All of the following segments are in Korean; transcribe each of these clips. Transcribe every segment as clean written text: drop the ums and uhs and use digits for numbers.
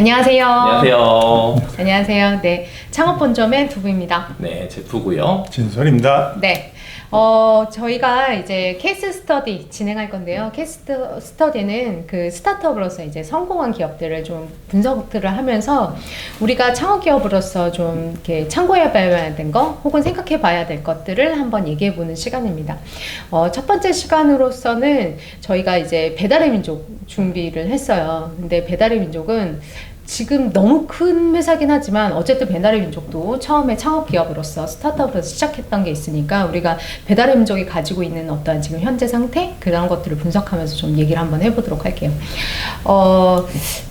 안녕하세요. 안녕하세요. 안녕하세요. 네, 창업본점의 두부입니다. 네, 제프고요. 진솔입니다. 네, 저희가 이제 케이스 스터디 진행할 건데요. 케이스 스터디는 그 스타트업으로서 이제 성공한 기업들을 좀 분석들을 하면서 우리가 창업 기업으로서 좀 이렇게 참고해 봐야 된 거, 혹은 생각해 봐야 될 것들을 한번 얘기해 보는 시간입니다. 첫 번째 시간으로서는 저희가 이제 배달의 민족 준비를 했어요. 근데 배달의 민족은 지금 너무 큰 회사긴 하지만 어쨌든 배달의 민족도 처음에 창업 기업으로서 스타트업으로서 시작했던 게 있으니까 우리가 배달의 민족이 가지고 있는 어떤 지금 현재 상태 그런 것들을 분석하면서 좀 얘기를 한번 해보도록 할게요.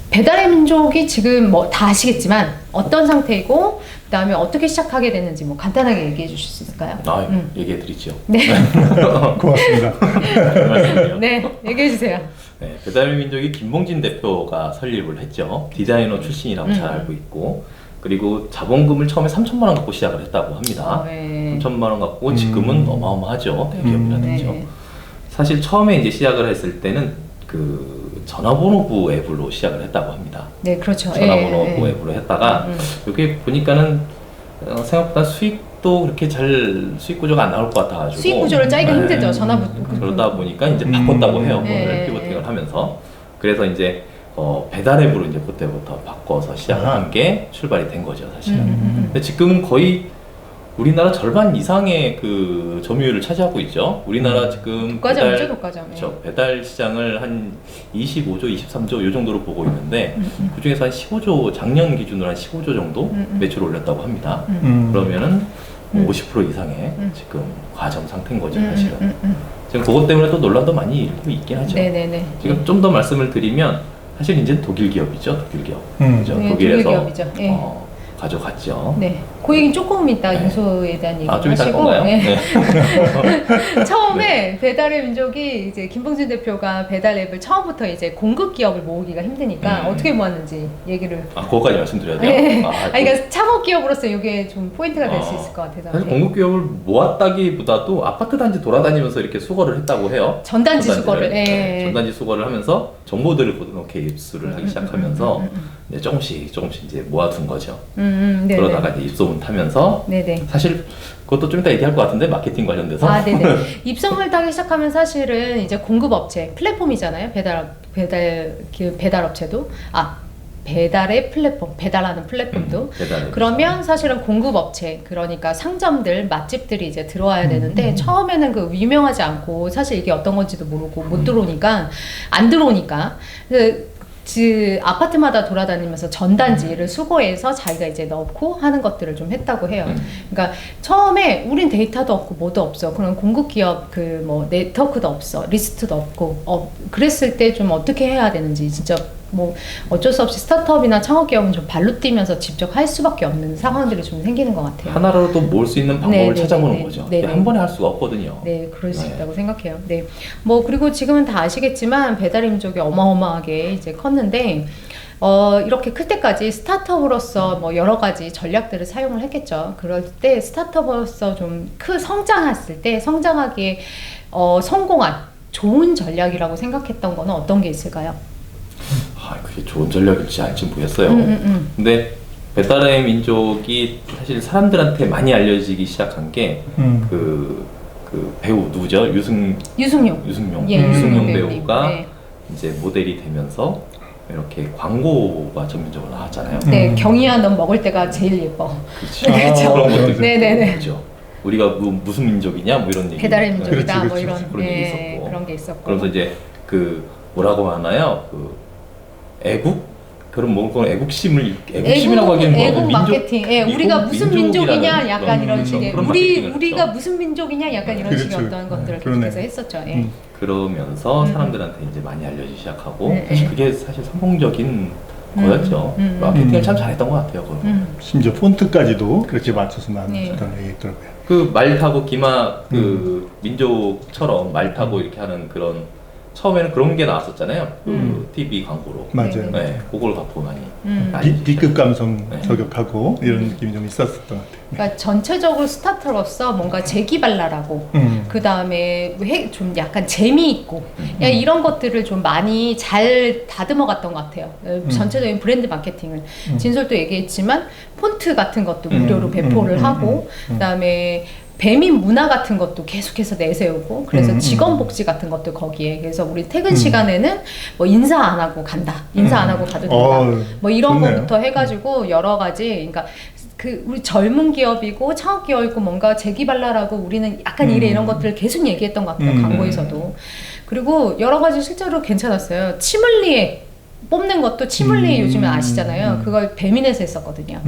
배달의 민족이 지금 뭐 다 아시겠지만 어떤 상태이고 그다음에 어떻게 시작하게 됐는지 뭐 간단하게 얘기해 주실 수 있을까요? 얘기해 드리죠. 네. 고맙습니다. 네, 얘기해 주세요. 네, 배달의 민족이 김봉진 대표가 설립을 했죠. 디자이너 출신이라고 잘 알고 있고, 그리고 자본금을 처음에 3천만 원 갖고 시작을 했다고 합니다. 네. 3천만 원 갖고 지금은 어마어마하죠. 대기업이라 됐죠. 네. 사실 처음에 이제 시작을 했을 때는 그 전화번호부 앱으로 시작을 했다고 합니다. 네, 그렇죠. 전화번호부 앱으로 했다가 여기 보니까는 생각보다 수익도 그렇게 잘 수익 구조가 안 나올 것 같아가지고 수익 구조를 짜기가 힘들죠. 전화부 그러다 보니까 이제 바꿨다고 해요. 네. 그걸 피보팅을 하면서 그래서 이제 배달 앱으로 이제 그때부터 바꿔서 시작한 게 출발이 된 거죠, 사실은. 근데 지금은 거의 우리나라 절반 이상의 그 점유율을 차지하고 있죠. 우리나라 지금 독과점이죠, 독과점. 그렇죠. 배달 시장을 한 25조, 23조 이 정도로 보고 있는데 그 중에서 한 15조, 작년 기준으로 한 15조 정도 매출을 올렸다고 합니다. 그러면은 50% 이상의 지금 과점 상태인 거죠, 사실은. 지금 그것 때문에 또 논란도 많이 일고 있긴 하죠. 네네네. 지금 좀 더 말씀을 드리면 사실 이제 독일 기업이죠, 독일 기업. 그죠? 네, 독일에서 독일 기업이죠. 예. 가져갔죠. 네. 그 얘기는 조금 이따 인수에 대한 얘기 좀 이따 할 하시고. 건가요? 네. 네. 처음에 배달의 민족이 이제 김봉진 대표가 배달 앱을 처음부터 이제 공급 기업을 모으기가 힘드니까 어떻게 모았는지 얘기를. 그거까지 말씀드려야 돼요? 네. 그러니까 창업 기업으로서 이게 좀 포인트가 될 수 있을 것 같아서. 사실 공급 기업을 모았다기보다도 아파트 단지 돌아다니면서 이렇게 수거를 했다고 해요. 전단지 수거를. 네, 전단지 수거를 하면서 정보들을 그렇게 입수를 하기 시작하면서 이제 조금씩 이제 모아둔 거죠. 그러다가 이제 입소문 타면서 네네. 사실 그것도 좀 이따 얘기할 것 같은데 마케팅 관련돼서. 네네. 입소문을 타기 시작하면 사실은 이제 공급업체 플랫폼이잖아요. 배달업체도 배달의 플랫폼, 배달하는 플랫폼도. 그러면 사실은 공급업체, 그러니까 상점들, 맛집들이 이제 들어와야 되는데 처음에는 그 유명하지 않고 사실 이게 어떤 건지도 모르고 못 들어오니까 안 들어오니까 아파트마다 돌아다니면서 전단지를 수거해서 자기가 이제 넣고 하는 것들을 좀 했다고 해요. 그러니까 처음에 우린 데이터도 없고 뭐도 없어. 그런 공급기업 그 뭐 네트워크도 없어. 리스트도 없고 그랬을 때 좀 어떻게 해야 되는지 진짜 뭐 어쩔 수 없이 스타트업이나 창업기업은 좀 발로 뛰면서 직접 할 수밖에 없는 상황들이 좀 생기는 것 같아요. 하나라도 모을 수 있는 방법을 찾아보는 거죠. 한 번에 할 수가 없거든요. 네, 그럴 수 있다고 생각해요. 네, 뭐 그리고 지금은 다 아시겠지만 배달의 민족이 어마어마하게 이제 컸는데 이렇게 클 때까지 스타트업으로서 뭐 여러 가지 전략들을 사용을 했겠죠. 그럴 때 스타트업으로서 좀 성장했을 때 성장하기에 성공한 좋은 전략이라고 생각했던 거는 어떤 게 있을까요? 그게 좋은 전략일지 알지 모르겠어요. 근데 배달의 민족이 사실 사람들한테 많이 알려지기 시작한 게 그 배우 누구죠? 유승용 배우가 이제 모델이 되면서 이렇게 광고가 전면적으로 나왔잖아요. 네, 경희야 넌 먹을 때가 제일 예뻐. 그렇죠. 그런 것도 네네네. 그렇죠. 우리가 무슨 민족이냐 뭐 이런 얘기. 배달의 민족이다. 그렇지, 뭐 이런 그런 얘기 있었고. 그런 게 있었고. 그러면서 이제 뭐라고 하나요? 그런 애국심이라고 하기에는 애국 마케팅. 우리가 무슨 민족이냐 약간 이런 식의 우리가 무슨 민족이냐 약간 이런 식의 어떤 것들을 계속해서 했었죠. 그러면서 사람들한테 이제 많이 알려지기 시작하고 사실 그게 사실 성공적인 거였죠. 마케팅을 참 잘했던 것 같아요. 심지어 폰트까지도 그렇게 맞춰서 만들었다는 얘기 있더라고요. 그 말 타고 기마 민족처럼 말 타고 이렇게 하는 그런 처음에는 그런 게 나왔었잖아요. 그 TV 광고로. 맞아요. 네, 그걸 갖고 많이 B급 감성 네. 저격하고 이런 느낌이 좀 있었던 것 같아요. 그러니까 전체적으로 스타터로서 뭔가 재기발랄하고 그 다음에 좀 약간 재미있고 이런 것들을 좀 많이 잘 다듬어갔던 것 같아요. 전체적인 브랜드 마케팅을 진솔도 얘기했지만 폰트 같은 것도 무료로 배포를 하고 그 다음에 배민 문화 같은 것도 계속해서 내세우고 그래서 직원 복지 같은 것도 거기에 그래서 우리 퇴근 시간에는 뭐 인사 안 하고 간다 인사 안 하고 가도 된다 뭐 이런 좋네요. 거부터 해가지고 여러 가지 그러니까 그 우리 젊은 기업이고 창업 기업이고 뭔가 재기발랄하고 우리는 약간 이런 것들을 계속 얘기했던 것 같아요. 광고에서도. 그리고 여러 가지 실제로 괜찮았어요. 치물리에 뽑는 것도 치물리에 요즘에 아시잖아요. 그걸 배민에서 했었거든요.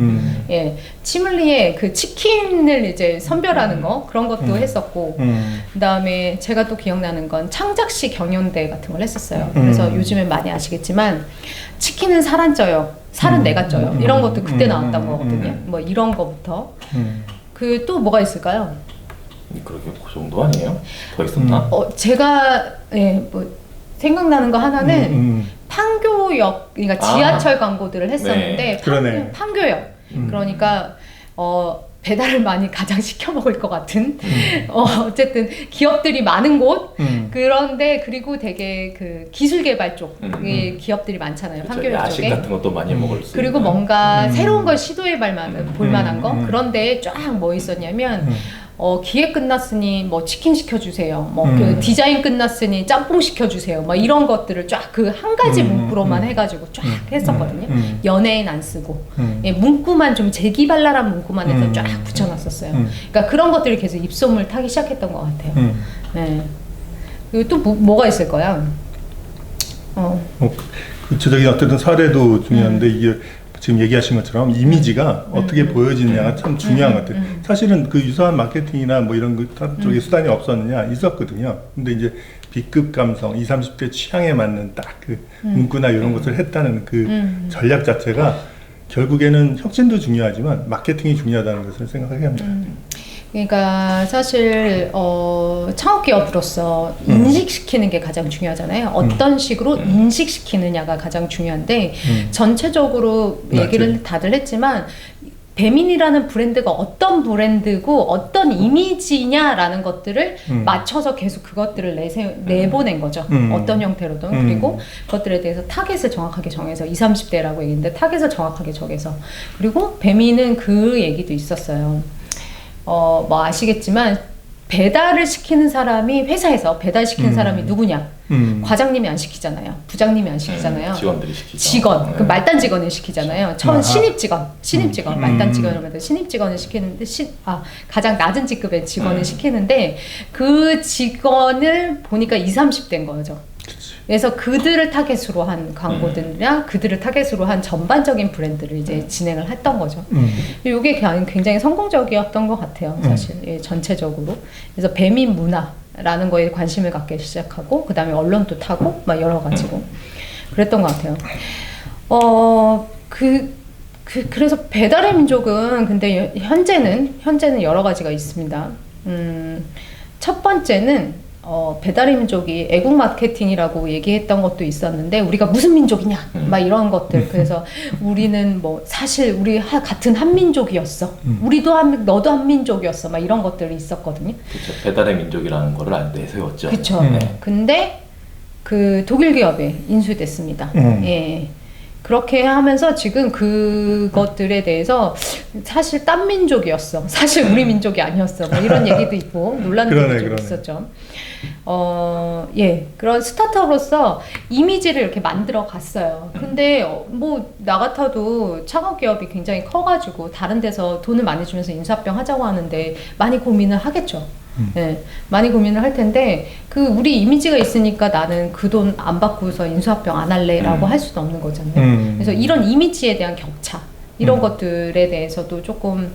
예, 치물리에 그 치킨을 이제 선별하는 거 그런 것도 했었고 그다음에 제가 또 기억나는 건 창작시 경연대 같은 걸 했었어요. 그래서 요즘엔 많이 아시겠지만 치킨은 살 안 쪄요. 살은 내가 쪄요. 이런 것도 그때 나왔던 거거든요. 뭐 이런 거부터 그 또 뭐가 있을까요? 그러게 그 정도 아니에요? 더 있었나? 제가 예, 뭐 생각나는 거 하나는 판교역 그러니까 지하철 광고들을 했었는데 네. 그러네. 판교역 그러니까 배달을 많이 가장 시켜 먹을 것 같은 어쨌든 기업들이 많은 곳 그런데 그리고 되게 그 기술 개발 쪽의 기업들이 많잖아요. 그쵸, 판교역 야식 쪽에 같은 것도 많이 먹을 수 그리고 있는. 뭔가 새로운 걸 시도해 볼 만한 거 그런데 쫙 뭐 있었냐면 기획 끝났으니 뭐 치킨 시켜주세요. 뭐 그 디자인 끝났으니 짬뽕 시켜주세요. 뭐 이런 것들을 쫙 그 한 가지 문구로만 해가지고 쫙 했었거든요. 연예인 안 쓰고 예, 문구만 좀 재기발랄한 문구만 해서 쫙 붙여놨었어요. 그러니까 그런 것들이 계속 입소문을 타기 시작했던 것 같아요. 네. 그리고 또 뭐가 있을 거야? 구체적인 어떤 사례도 중요한데 이게 지금 얘기하신 것처럼 이미지가 어떻게 보여지느냐가 참 중요한 것 같아요. 사실은 그 유사한 마케팅이나 뭐 이런 쪽의 수단이 없었느냐 있었거든요. 근데 이제 B급 감성, 20, 30대 취향에 맞는 딱 그 문구나 이런 것을 했다는 그 전략 자체가 결국에는 혁신도 중요하지만 마케팅이 중요하다는 것을 생각하게 합니다. 그러니까 사실 창업 기업으로서 인식시키는 게 가장 중요하잖아요. 어떤 식으로 인식시키느냐가 가장 중요한데 전체적으로 얘기를 다들 했지만 배민이라는 브랜드가 어떤 브랜드고 어떤 이미지냐라는 것들을 맞춰서 계속 그것들을 내보낸 거죠. 어떤 형태로든. 그리고 그것들에 대해서 타겟을 정확하게 정해서 20, 30대라고 얘기했는데 타겟을 정확하게 정해서 그리고 배민은 그 얘기도 있었어요. 뭐 아시겠지만 배달을 시키는 사람이 회사에서 배달시키는 사람이 누구냐? 과장님이 안 시키잖아요. 부장님이 안 시키잖아요. 직원들이 시키죠. 직원, 네. 그 말단 직원을 시키잖아요. 처음 신입 직원, 말단 직원을 신입 직원을 시키는데 가장 낮은 직급의 직원을 시키는데 그 직원을 보니까 20, 30대인 거죠. 그래서 그들을 타겟으로 한 광고들이나 그들을 타겟으로 한 전반적인 브랜드를 이제 진행을 했던 거죠. 이게 굉장히 성공적이었던 것 같아요, 사실. 예, 전체적으로. 그래서 배민 문화라는 거에 관심을 갖기 시작하고, 그 다음에 언론도 타고, 막 여러 가지로. 그랬던 것 같아요. 그래서 배달의 민족은 근데 현재는 여러 가지가 있습니다. 첫 번째는 배달의 민족이 애국 마케팅이라고 얘기했던 것도 있었는데 우리가 무슨 민족이냐 막 이런 것들 그래서 우리는 뭐 사실 우리 같은 한민족이었어 너도 한민족이었어 막 이런 것들이 있었거든요. 그렇죠. 배달의 민족이라는 거를 내세웠죠. 그렇죠. 근데 그 독일 기업에 인수됐습니다. 예. 그렇게 하면서 지금 그것들에 대해서 사실 딴 민족이었어. 사실 우리 민족이 아니었어. 뭐 이런 얘기도 있고 논란도 좀 있었죠. 예, 그런 스타트업으로서 이미지를 이렇게 만들어 갔어요. 근데 뭐 나 같아도 창업 기업이 굉장히 커가지고 다른 데서 돈을 많이 주면서 인수합병 하자고 하는데 많이 고민을 하겠죠. 네, 많이 고민을 할 텐데 그 우리 이미지가 있으니까 나는 그 돈 안 받고서 인수합병 안 할래라고 할 수는 없는 거잖아요. 그래서 이런 이미지에 대한 격차 이런 것들에 대해서도 조금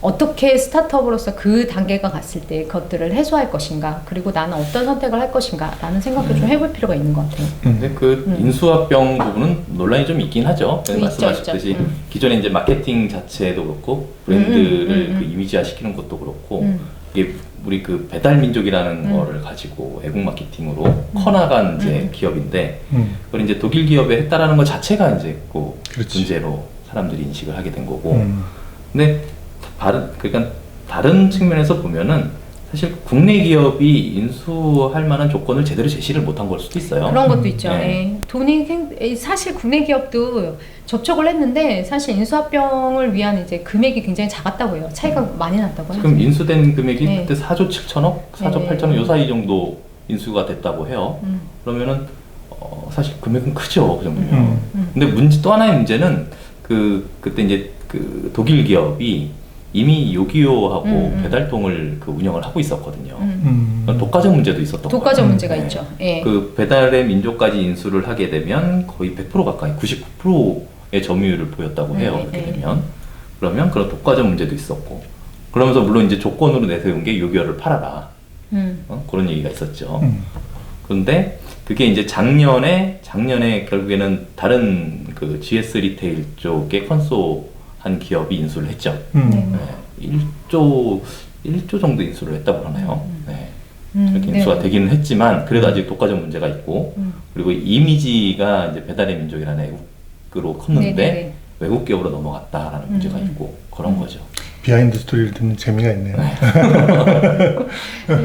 어떻게 스타트업으로서 그 단계가 갔을 때 그것들을 해소할 것인가 그리고 나는 어떤 선택을 할 것인가 라는 생각도 좀 해볼 필요가 있는 것 같아요. 근데 그 인수합병 부분은 논란이 좀 있긴 하죠. 말씀하셨듯이 기존에 이제 마케팅 자체도 그렇고 브랜드를 그 이미지화 시키는 것도 그렇고 이게 우리 그 배달 민족이라는 거를 가지고 애국 마케팅으로 커나간 이제 기업인데 그걸 이제 독일 기업에 했다라는 것 자체가 이제 그 그렇지. 문제로 사람들이 인식을 하게 된 거고. 근데 그러니까 다른 측면에서 보면은 사실 국내 기업이 인수할 만한 조건을 제대로 제시를 못한 걸 수도 있어요. 그런 것도 있죠. 네. 예. 돈이 사실 국내 기업도 접촉을 했는데 사실 인수합병을 위한 이제 금액이 굉장히 작았다고 해요. 차이가 많이 났다고 하죠. 지금 인수된 금액이 네. 그때 4조 7천억, 4조 네. 8천억 요 사이 정도 인수가 됐다고 해요. 그러면은 사실 금액은 크죠, 그 정도면. 근데 또 하나의 문제는 그때 이제 그 독일 기업이 이미 요기요하고 배달통을 그 운영을 하고 있었거든요. 독과점 문제도 있었던 거예요. 독과점 문제가 있죠. 예. 그 배달의 민족까지 인수를 하게 되면 거의 100% 가까이 99%의 점유율을 보였다고 해요. 그렇게 되면. 그러면 그런 독과점 문제도 있었고. 그러면서 물론 이제 조건으로 내세운 게 요기요를 팔아라. 그런 얘기가 있었죠. 그런데 그게 이제 작년에 결국에는 다른 그 GS 리테일 쪽에 컨소한 기업이 인수를 했죠. 네. 1조 정도 인수를 했다고 그러나요? 네. 그렇게 인수가 되기는 했지만 그래도 아직 독과점 문제가 있고 그리고 이미지가 이제 배달의 민족이라는 애국으로 컸는데 네네네. 외국 기업으로 넘어갔다라는 문제가 있고 그런 거죠. 비하인드 스토리를 듣는 재미가 있네요.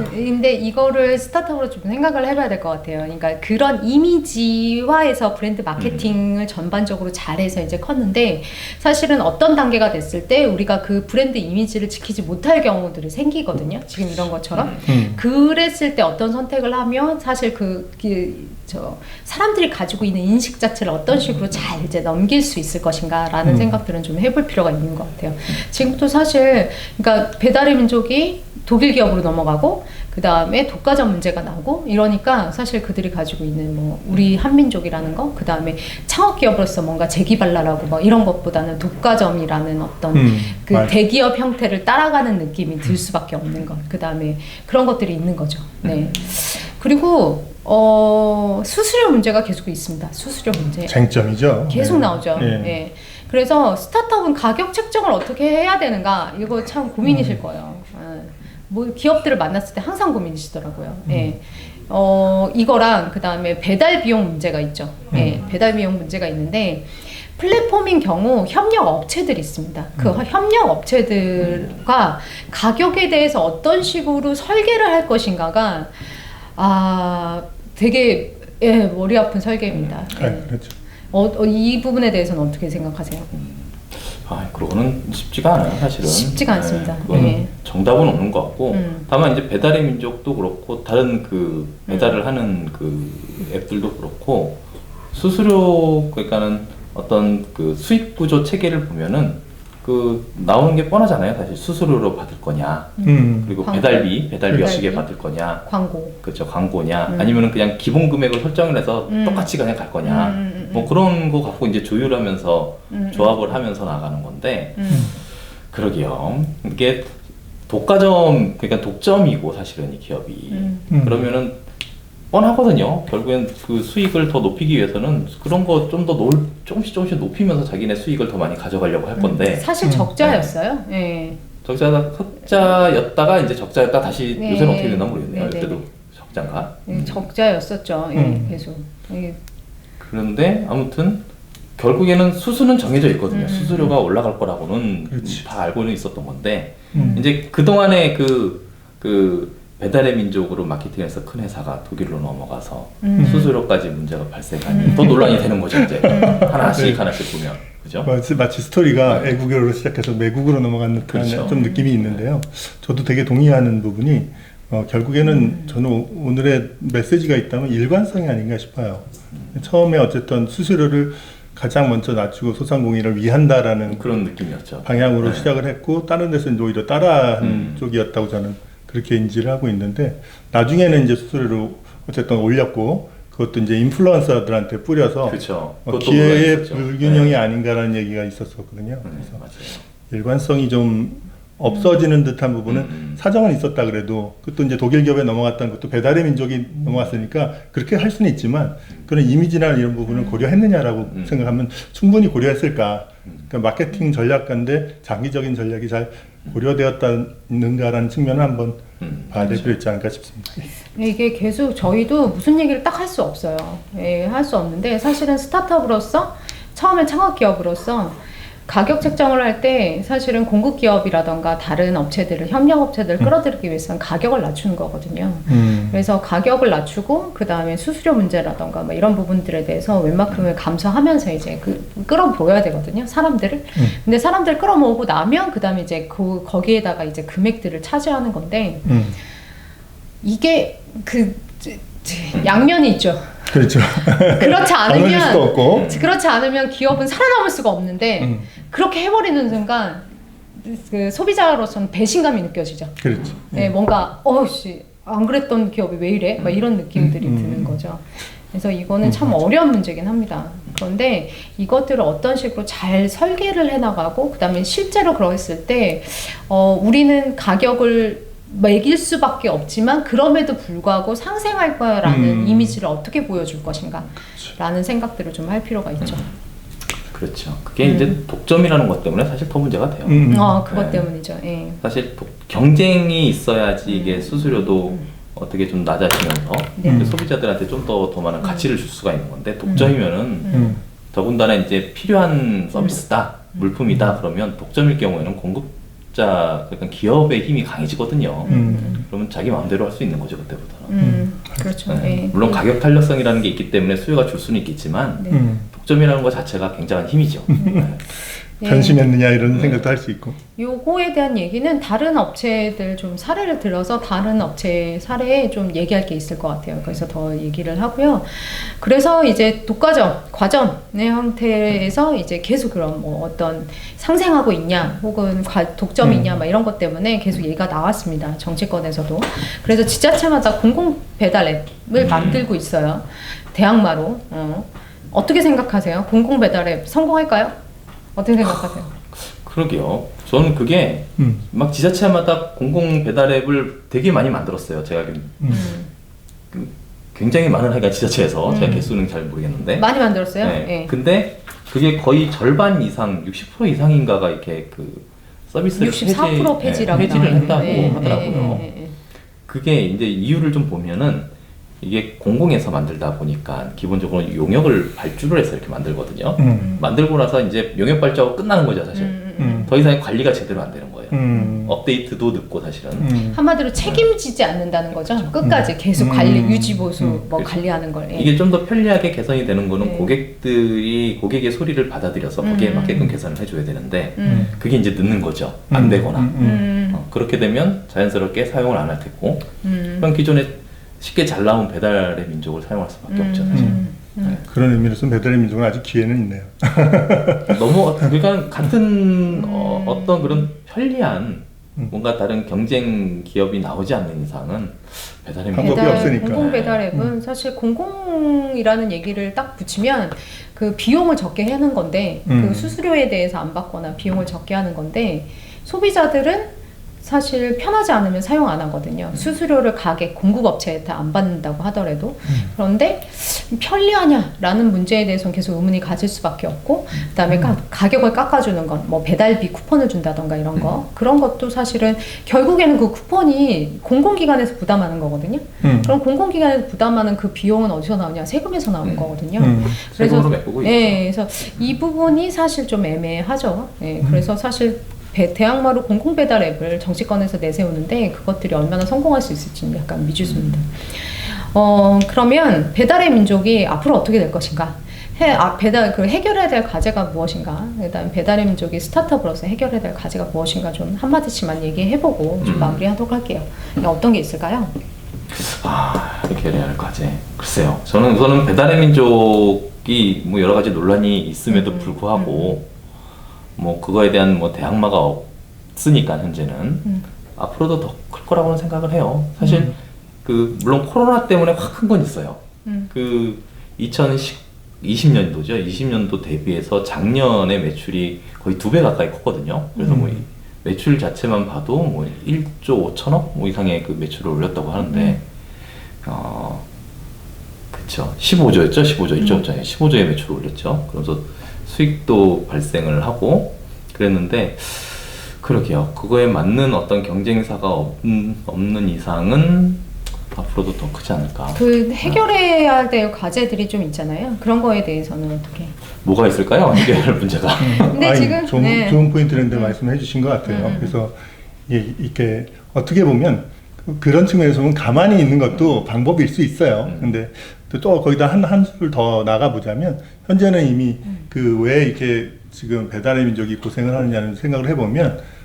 근데 이거를 스타트업으로 좀 생각을 해봐야 될 것 같아요. 그러니까 그런 이미지화해서 브랜드 마케팅을 전반적으로 잘해서 이제 컸는데 사실은 어떤 단계가 됐을 때 우리가 그 브랜드 이미지를 지키지 못할 경우들이 생기거든요. 지금 이런 것처럼. 그랬을 때 어떤 선택을 하면 사실 사람들이 가지고 있는 인식 자체를 어떤 식으로 잘 이제 넘길 수 있을 것인가라는 생각들은 좀 해볼 필요가 있는 것 같아요. 지금부터 사실 그러니까 배달의 민족이 독일 기업으로 넘어가고 그 다음에 독과점 문제가 나고 이러니까 사실 그들이 가지고 있는 뭐 우리 한민족이라는 거, 그 다음에 창업 기업으로서 뭔가 재기발랄하고 뭐 이런 것보다는 독과점이라는 어떤 그 대기업 형태를 따라가는 느낌이 들 수밖에 없는 것. 그 다음에 그런 것들이 있는 거죠. 네. 그리고 수수료 문제가 계속 있습니다. 수수료 문제. 쟁점이죠. 계속 네. 나오죠. 예. 네. 그래서 스타트업은 가격 책정을 어떻게 해야 되는가 이거 참 고민이실 거예요. 뭐 기업들을 만났을 때 항상 고민이시더라고요. 예. 이거랑 그 다음에 배달 비용 문제가 있죠. 예. 배달 비용 문제가 있는데 플랫폼인 경우 협력 업체들이 있습니다. 그 협력 업체들과 가격에 대해서 어떤 식으로 설계를 할 것인가가 되게 머리 아픈 설계입니다. 예. 그렇죠. 이 부분에 대해서는 어떻게 생각하세요? 그거는 쉽지가 않아요, 사실은. 쉽지가 않습니다. 그건 네. 정답은 없는 것 같고, 다만 이제 배달의 민족도 그렇고, 다른 그 배달을 하는 그 앱들도 그렇고, 수수료, 그러니까는 어떤 그 수익 구조 체계를 보면은 그 나오는 게 뻔하잖아요, 사실. 수수료로 받을 거냐, 그리고 광고. 배달비 배달비. 어떻게 받을 거냐, 광고. 그렇죠, 광고냐, 아니면은 그냥 기본 금액을 설정을 해서 똑같이 그냥 갈 거냐, 뭐 그런 거 갖고 이제 조율하면서 조합을 하면서 나가는 건데, 그러게요. 이게 그러니까 독점이고 사실은 이 기업이 그러면은 뻔하거든요. 결국엔 그 수익을 더 높이기 위해서는 그런 거 좀 더 조금씩 높이면서 자기네 수익을 더 많이 가져가려고 할 건데. 사실 적자였어요. 네. 흑자였다가 이제 적자였다 다시 네. 요새는 어떻게 됐나 모르겠네요. 네, 네, 그때도 적자인가? 적자였었죠. 계속. 그런데 아무튼 결국에는 수수는 정해져 있거든요. 수수료가 올라갈 거라고는 다 알고는 있었던 건데 이제 그동안에 그 배달의 민족으로 마케팅해서 큰 회사가 독일로 넘어가서 수수료까지 문제가 발생하니 또 논란이 되는 거죠. 이제 하나씩 보면 그죠? 마치 스토리가 애국으로 시작해서 외국으로 넘어간 듯한 그렇죠. 좀 느낌이 있는데요. 저도 되게 동의하는 부분이 결국에는 저는 오늘의 메시지가 있다면 일관성이 아닌가 싶어요. 처음에 어쨌든 수수료를 가장 먼저 낮추고 소상공인을 위한다라는 그런 느낌이었죠. 방향으로 시작을 했고 다른 데서는 오히려 따라한 쪽이었다고 저는 그렇게 인지를 하고 있는데 나중에는 이제 수수료를 어쨌든 올렸고 그것도 이제 인플루언서들한테 뿌려서 그렇죠. 기회의 불균형이 아닌가라는 얘기가 있었거든요. 그래서 맞아요. 일관성이 좀 없어지는 듯한 부분은 사정은 있었다 그래도 그것도 이제 독일 기업에 넘어갔다는 것도 배달의 민족이 넘어갔으니까 그렇게 할 수는 있지만 그런 이미지나 이런 부분을 고려했느냐라고 생각하면 충분히 고려했을까. 그러니까 마케팅 전략가인데 장기적인 전략이 잘 고려되었다는가라는 측면을 한번 봐야 될 필요 있지 않을까 싶습니다. 이게 계속 저희도 무슨 얘기를 딱 할 수 없어요. 예, 할 수 없는데 사실은 스타트업으로서 처음에 창업 기업으로서 가격 책정을 할 때 사실은 공급 기업이라던가 다른 업체들을 협력 업체들을 끌어들이기 위해서는 가격을 낮추는 거거든요. 그래서 가격을 낮추고 그 다음에 수수료 문제라던가 뭐 이런 부분들에 대해서 웬만큼을 감수하면서 이제 끌어보여야 되거든요, 사람들을. 근데 사람들 끌어모으고 나면 그 다음에 이제 거기에다가 이제 금액들을 차지하는 건데 이게 양면이 있죠. 그렇죠. 그렇지 않을 수도 없고. 그렇지 않으면 기업은 살아남을 수가 없는데 그렇게 해버리는 순간 그 소비자로서는 배신감이 느껴지죠. 그렇죠. 네, 뭔가 안 그랬던 기업이 왜 이래? 막 이런 느낌들이 드는 거죠. 그래서 이거는 참 어려운 문제긴 합니다. 그런데 이것들을 어떤 식으로 잘 설계를 해나가고 그다음에 실제로 그랬을 때 우리는 가격을 매길 수밖에 없지만 그럼에도 불구하고 상생할 거야라는 이미지를 어떻게 보여줄 것인가 라는 생각들을 좀 할 필요가 있죠. 그렇죠. 그게 이제 독점이라는 것 때문에 사실 더 문제가 돼요. 그것 네. 때문이죠. 예. 사실 경쟁이 있어야지 이게 수수료도 어떻게 좀 낮아지면서 소비자들한테 좀 더 많은 가치를 줄 수가 있는 건데 독점이면은 더군다나 이제 필요한 서비스다, 물품이다 그러면 독점일 경우에는 그러니까 기업의 힘이 강해지거든요. 그러면 자기 마음대로 할 수 있는 거죠, 그때보다는. 그렇죠. 네. 예. 물론 가격 탄력성이라는 게 있기 때문에 수요가 줄 수는 있겠지만 독점이라는 것 자체가 굉장한 힘이죠. 네. 변심했느냐 이런 생각도 할 수 있고. 요거에 대한 얘기는 다른 업체들 좀 사례를 들어서 다른 업체 사례에 좀 얘기할 게 있을 것 같아요. 그래서 더 얘기를 하고요. 그래서 이제 과점의 형태에서 이제 계속 그런 뭐 어떤 상생하고 있냐 혹은 독점이 있냐 막 이런 것 때문에 계속 얘기가 나왔습니다. 정치권에서도. 그래서 지자체마다 공공 배달 앱을 만들고 있어요. 대항마로. 어떻게 생각하세요? 공공 배달 앱 성공할까요? 어떻게 생각하세요? 그러게요. 저는 그게 막 지자체마다 공공 배달 앱을 되게 많이 만들었어요. 제가 굉장히 많은 하여간 지자체에서 제가 개수는 잘 모르겠는데 많이 만들었어요? 네. 네. 근데 그게 거의 절반 이상 60% 이상인가가 이렇게 그 서비스를 64% 폐지라고 폐지를 했다고 네. 하더라고요. 네. 그게 이제 이유를 좀 보면은 이게 공공에서 만들다 보니까 기본적으로 용역을 발주를 해서 이렇게 만들거든요. 만들고 나서 이제 용역 발주하고 끝나는 거죠, 사실. 더 이상 관리가 제대로 안 되는 거예요. 업데이트도 늦고 사실은. 한마디로 책임지지 않는다는 거죠. 끝까지 계속 관리, 유지, 보수, 뭐 그렇죠. 관리하는 걸. 예. 이게 좀 더 편리하게 개선이 되는 거는 고객의 소리를 받아들여서 거기에 맞게끔 개선을 해줘야 되는데 그게 이제 늦는 거죠. 안 되거나. 그렇게 되면 자연스럽게 사용을 안 할 테고 그럼 기존에 쉽게 잘 나온 배달의 민족을 사용할 수밖에 없죠, 사실. 네. 그런 의미로서 배달의 민족은 아직 기회는 있네요. 그러니까 같은 어떤 그런 편리한 뭔가 다른 경쟁 기업이 나오지 않는 이상은 배달의 방법이 없으니까. 공공 배달 앱은 사실 공공이라는 얘기를 딱 붙이면 그 비용을 적게 하는 건데 그 수수료에 대해서 안 받거나 비용을 적게 하는 건데 소비자들은 사실 편하지 않으면 사용 안 하거든요. 수수료를 공급업체한테 안 받는다고 하더라도. 그런데 편리하냐라는 문제에 대해서는 계속 의문이 가질 수밖에 없고 그다음에 가격을 깎아주는 것, 뭐 배달비 쿠폰을 준다던가 이런 거 그런 것도 사실은 결국에는 그 쿠폰이 공공기관에서 부담하는 거거든요. 그럼 공공기관에서 부담하는 그 비용은 어디서 나오냐? 세금에서 나오는 거거든요. 그래서 그래서 이 부분이 사실 좀 애매하죠. 그래서 사실 대항마로 공공 배달 앱을 정치권에서 내세우는데 그것들이 얼마나 성공할 수 있을지는 약간 미지수입니다. 그러면 배달의 민족이 앞으로 어떻게 될 것인가? 해결해야 될 과제가 무엇인가? 그다음 배달의 민족이 스타트업으로서 해결해야 될 과제가 무엇인가 좀 한마디씩만 얘기해보고 좀 마무리하도록 할게요. 어떤 게 있을까요? 해결해야 할 과제. 글쎄요. 저는 우선은 배달의 민족이 뭐 여러 가지 논란이 있음에도 불구하고 뭐 그거에 대한 뭐 대항마가 없으니까 현재는 앞으로도 더 클 거라고는 생각을 해요. 사실 물론 코로나 때문에 확 큰 건 있어요. 2020년도죠. 20년도 대비해서 작년에 매출이 거의 2배 가까이 컸거든요. 그래서 뭐 매출 자체만 봐도 뭐 1조 5천억 뭐 이상의 그 매출을 올렸다고 하는데 그쵸. 15조였죠. 1조 5천에 15조의 매출을 올렸죠. 그러면서 수익도 발생을 하고 그랬는데 그러게요. 그거에 맞는 어떤 경쟁사가 없는 이상은 앞으로도 더 크지 않을까. 그 해결해야 될 과제들이 좀 있잖아요. 그런 거에 대해서는 어떻게? 뭐가 있을까요? 해결할 문제가. 근데 아니, 지금 좋은 포인트인데 말씀해 주신 것 같아요. 그래서 이렇게 어떻게 보면 그런 측면에서 보면 가만히 있는 것도 방법일 수 있어요. 근데 또 거기다 한 수를 더 나가보자면 현재는 이미 그 왜 이렇게 지금 배달의 민족이 고생을 하느냐는 생각을 해보면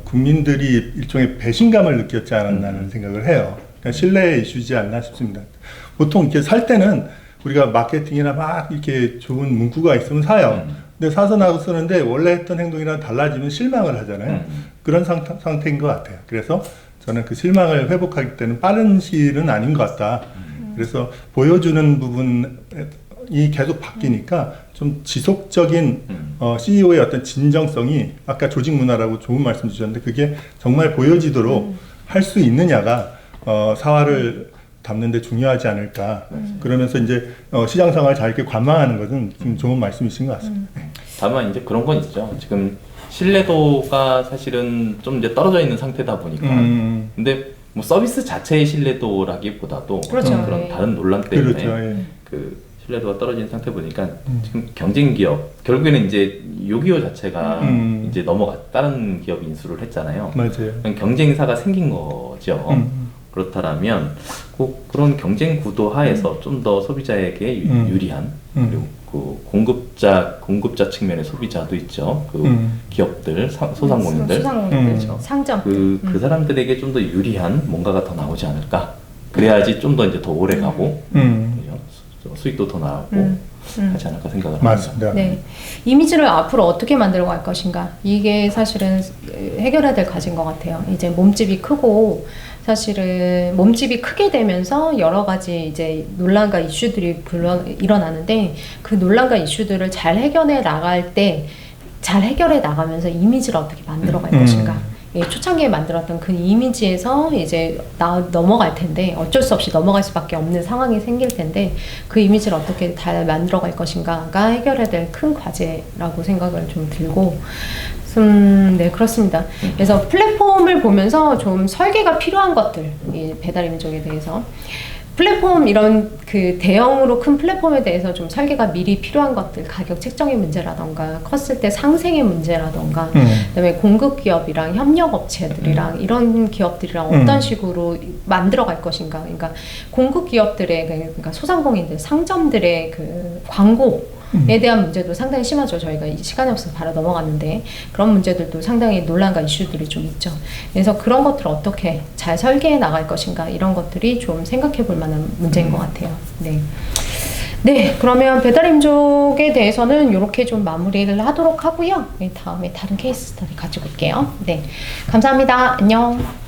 국민들이 일종의 배신감을 느꼈지 않았나는 생각을 해요. 그러니까 신뢰의 이슈지 않나 싶습니다. 보통 이렇게 살 때는 우리가 마케팅이나 막 이렇게 좋은 문구가 있으면 사요. 근데 사서 나서 쓰는데 원래 했던 행동이랑 달라지면 실망을 하잖아요. 그런 상태인 것 같아요. 그래서 저는 그 실망을 회복할 때는 빠른 시일은 아닌 것 같다. 그래서 보여주는 부분이 계속 바뀌니까 좀 지속적인 CEO의 어떤 진정성이 아까 조직 문화라고 좋은 말씀 주셨는데 그게 정말 보여지도록 할 수 있느냐가 사활을 담는 데 중요하지 않을까. 그러면서 이제 시장 상황을 잘 이렇게 관망하는 것은 좀 좋은 말씀이신 것 같습니다. 다만 이제 그런 건 있죠. 지금 신뢰도가 사실은 좀 이제 떨어져 있는 상태다 보니까. 근데 뭐 서비스 자체의 신뢰도라기보다도 그렇죠. 그런 네. 다른 논란 때문에 그렇죠. 예. 그 신뢰도가 떨어진 상태 보니까 지금 경쟁 기업 결국에는 이제 요기요 자체가 이제 다른 기업이 인수를 했잖아요. 맞아요. 그냥 경쟁사가 생긴 거죠. 그렇다면 꼭 그런 경쟁 구도 하에서 좀 더 소비자에게 유리한 그리고 그 공급자 측면의 소비자도 있죠. 그 기업들 소상공인들 소상공인들 상점 그 사람들에게 좀 더 유리한 뭔가가 더 나오지 않을까. 그래야지 좀 더 이제 더 오래 가고 수익도 더 나오고 하지 않을까 생각을 합니다. 맞습니다. 네. 이미지를 앞으로 어떻게 만들어 갈 것인가. 이게 사실은 해결해야 될 과제인 것 같아요. 이제 몸집이 크고, 사실은 몸집이 크게 되면서 여러 가지 이제 논란과 이슈들이 일어나는데, 그 논란과 이슈들을 잘 해결해 나갈 때, 잘 해결해 나가면서 이미지를 어떻게 만들어 갈 것인가. 예, 초창기에 만들었던 그 이미지에서 이제 넘어갈 텐데 어쩔 수 없이 넘어갈 수밖에 없는 상황이 생길 텐데 그 이미지를 어떻게 잘 만들어 갈 것인가가 해결해야 될 큰 과제라고 생각을 좀 들고 네, 그렇습니다. 그래서 플랫폼을 보면서 좀 설계가 필요한 것들, 이 배달의 민족에 대해서 플랫폼 이런 그 대형으로 큰 플랫폼에 대해서 좀 설계가 미리 필요한 것들, 가격 책정의 문제라던가 컸을 때 상생의 문제라던가 그다음에 공급 기업이랑 협력 업체들이랑 이런 기업들이랑 어떤 식으로 만들어 갈 것인가. 그러니까 공급 기업들의 그러니까 소상공인들, 상점들의 그 광고에 대한 문제도 상당히 심하죠. 저희가 시간이 없어서 바로 넘어갔는데 그런 문제들도 상당히 논란과 이슈들이 좀 있죠. 그래서 그런 것들을 어떻게 잘 설계해 나갈 것인가 이런 것들이 좀 생각해 볼 만한 문제인 것 같아요. 네. 네, 그러면 배달의 민족에 대해서는 이렇게 좀 마무리를 하도록 하고요. 네, 다음에 다른 케이스 스터디 가지고 올게요. 네, 감사합니다. 안녕.